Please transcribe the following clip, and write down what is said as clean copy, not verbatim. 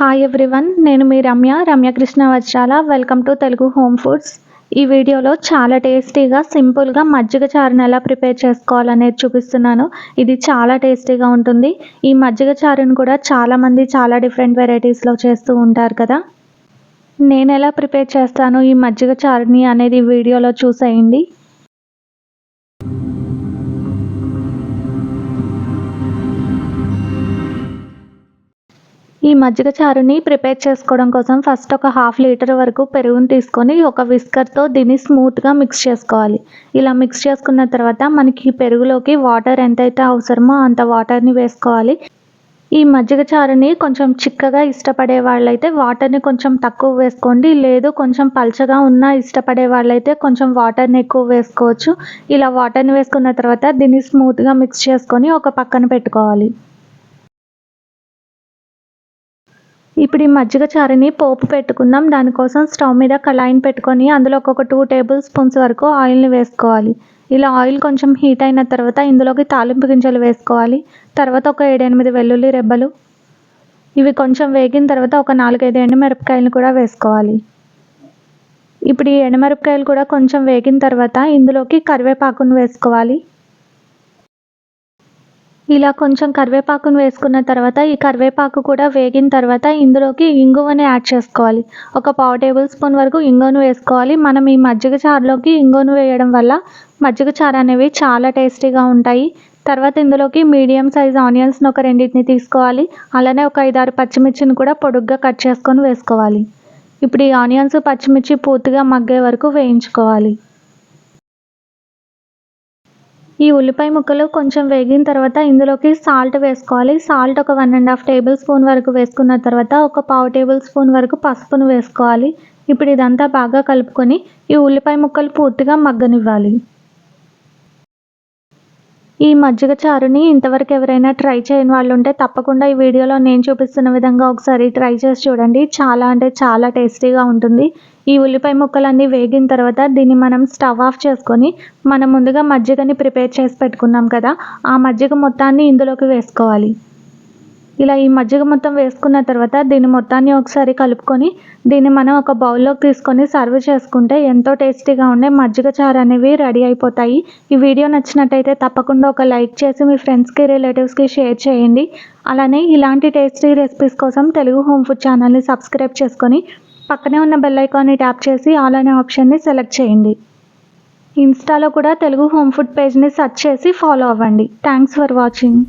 Hi everyone, నేను మీ రమ్య కృష్ణ వజ్రాల. Welcome to Telugu home foods. ఈ వీడియోలో చాలా టేస్టీగా సింపుల్గా మజ్జిగ చారుని ఎలా ప్రిపేర్ చేసుకోవాలనేది చూపిస్తున్నాను. ఇది చాలా టేస్టీగా ఉంటుంది. ఈ మజ్జిగ చారుని కూడా చాలామంది చాలా డిఫరెంట్ వెరైటీస్లో చేస్తూ ఉంటారు కదా. నేను ఎలా ప్రిపేర్ చేస్తాను ఈ మజ్జిగ చారుని అనేది వీడియోలో చూసేయండి. ఈ మజ్జిగ చారుని ప్రిపేర్ చేసుకోవడం కోసం ఫస్ట్ ఒక 1/2 లీటర్ వరకు పెరుగుని తీసుకొని ఒక విస్కర్తో దీన్ని స్మూత్గా మిక్స్ చేసుకోవాలి. ఇలా మిక్స్ చేసుకున్న తర్వాత మనకి పెరుగులోకి వాటర్ ఎంతైతే అవసరమో అంత వాటర్ని వేసుకోవాలి. ఈ మజ్జిగ చారుని కొంచెం చిక్కగా ఇష్టపడే వాళ్ళైతే వాటర్ని కొంచెం తక్కువ వేసుకోండి, లేదు కొంచెం పల్చగా ఉన్నా ఇష్టపడే వాళ్ళైతే కొంచెం వాటర్ని ఎక్కువ వేసుకోవచ్చు. ఇలా వాటర్ని వేసుకున్న తర్వాత దీన్ని స్మూత్గా మిక్స్ చేసుకొని ఒక పక్కన పెట్టుకోవాలి. ఇప్పుడు ఈ మజ్జిగ చారుని పోపు పెట్టుకుందాం. దానికోసం స్టవ్ మీద కళాయిని పెట్టుకొని అందులో ఒక 2 టేబుల్ స్పూన్స్ వరకు ఆయిల్ని వేసుకోవాలి. ఇలా ఆయిల్ కొంచెం హీట్ అయిన తర్వాత ఇందులోకి తాలింపు గింజలు వేసుకోవాలి. తర్వాత ఒక 7-8 వెల్లుల్లి రెబ్బలు, ఇవి కొంచెం వేగిన తర్వాత ఒక 4-5 ఎండుమిరపకాయలను కూడా వేసుకోవాలి. ఇప్పుడు ఈ ఎండుమిరపకాయలు కూడా కొంచెం వేగిన తర్వాత ఇందులోకి కరివేపాకును వేసుకోవాలి. ఇలా కొంచెం కరివేపాకును వేసుకున్న తర్వాత ఈ కరివేపాకు కూడా వేగిన తర్వాత ఇందులోకి ఇంగువని యాడ్ చేసుకోవాలి. ఒక 1/2 టేబుల్ స్పూన్ వరకు ఇంగువను వేసుకోవాలి. మనం ఈ మజ్జిగ చారులోకి ఇంగువను వేయడం వల్ల మజ్జిగ చారు అనేవి చాలా టేస్టీగా ఉంటాయి. తర్వాత ఇందులోకి మీడియం సైజ్ ఆనియన్స్ని ఒక 2 తీసుకోవాలి. అలానే ఒక 5-6 పచ్చిమిర్చిని కూడా పొడుగ్గా కట్ చేసుకొని వేసుకోవాలి. ఇప్పుడు ఈ ఆనియన్స్ పచ్చిమిర్చి పూర్తిగా మగ్గే వరకు వేయించుకోవాలి. ఈ ఉల్లిపాయ ముక్కలు కొంచెం వేగిన తర్వాత ఇందులోకి సాల్ట్ వేసుకోవాలి. సాల్ట్ ఒక 1.5 టేబుల్ స్పూన్ వరకు వేసుకున్న తర్వాత ఒక 1/2 టేబుల్ స్పూన్ వరకు పసుపును వేసుకోవాలి. ఇప్పుడు ఇదంతా బాగా కలుపుకొని ఈ ఉల్లిపాయ ముక్కలు పూర్తిగా మగ్గనివ్వాలి. ఈ మజ్జిగ చారుని ఇంతవరకు ఎవరైనా ట్రై చేయని వాళ్ళు ఉంటే తప్పకుండా ఈ వీడియోలో నేను చూపిస్తున్న విధంగా ఒకసారి ట్రై చేసి చూడండి. చాలా అంటే చాలా టేస్టీగా ఉంటుంది. ఈ ఉల్లిపాయ ముక్కలన్నీ వేగిన తర్వాత దీన్ని మనం స్టవ్ ఆఫ్ చేసుకొని మనం ముందుగా మజ్జిగని ప్రిపేర్ చేసి పెట్టుకున్నాం కదా, ఆ మజ్జిగ మొత్తాన్ని ఇందులోకి వేసుకోవాలి. ఇలా ఈ మజ్జిగ మొత్తం వేసుకున్న తర్వాత దీన్ని మొత్తాన్ని ఒకసారి కలుపుకొని దీన్ని మనం ఒక బౌల్లోకి తీసుకొని సర్వ్ చేసుకుంటే ఎంతో టేస్టీగా ఉండే మజ్జిగ చారు అనేవి రెడీ అయిపోతాయి. ఈ వీడియో నచ్చినట్టయితే తప్పకుండా ఒక లైక్ చేసి మీ ఫ్రెండ్స్కి రిలేటివ్స్కి షేర్ చేయండి. అలానే ఇలాంటి టేస్టీ రెసిపీస్ కోసం తెలుగు హోమ్ ఫుడ్ ఛానల్ని సబ్స్క్రైబ్ చేసుకొని పక్కనే ఉన్న బెల్ ఐకాన్ని ట్యాప్ చేసి ఆల్ అనే ఆప్షన్ని సెలెక్ట్ చేయండి. ఇన్స్టాలో కూడా తెలుగు హోమ్ ఫుడ్ పేజ్ని సెర్చ్ చేసి ఫాలో అవ్వండి. Thanks for watching.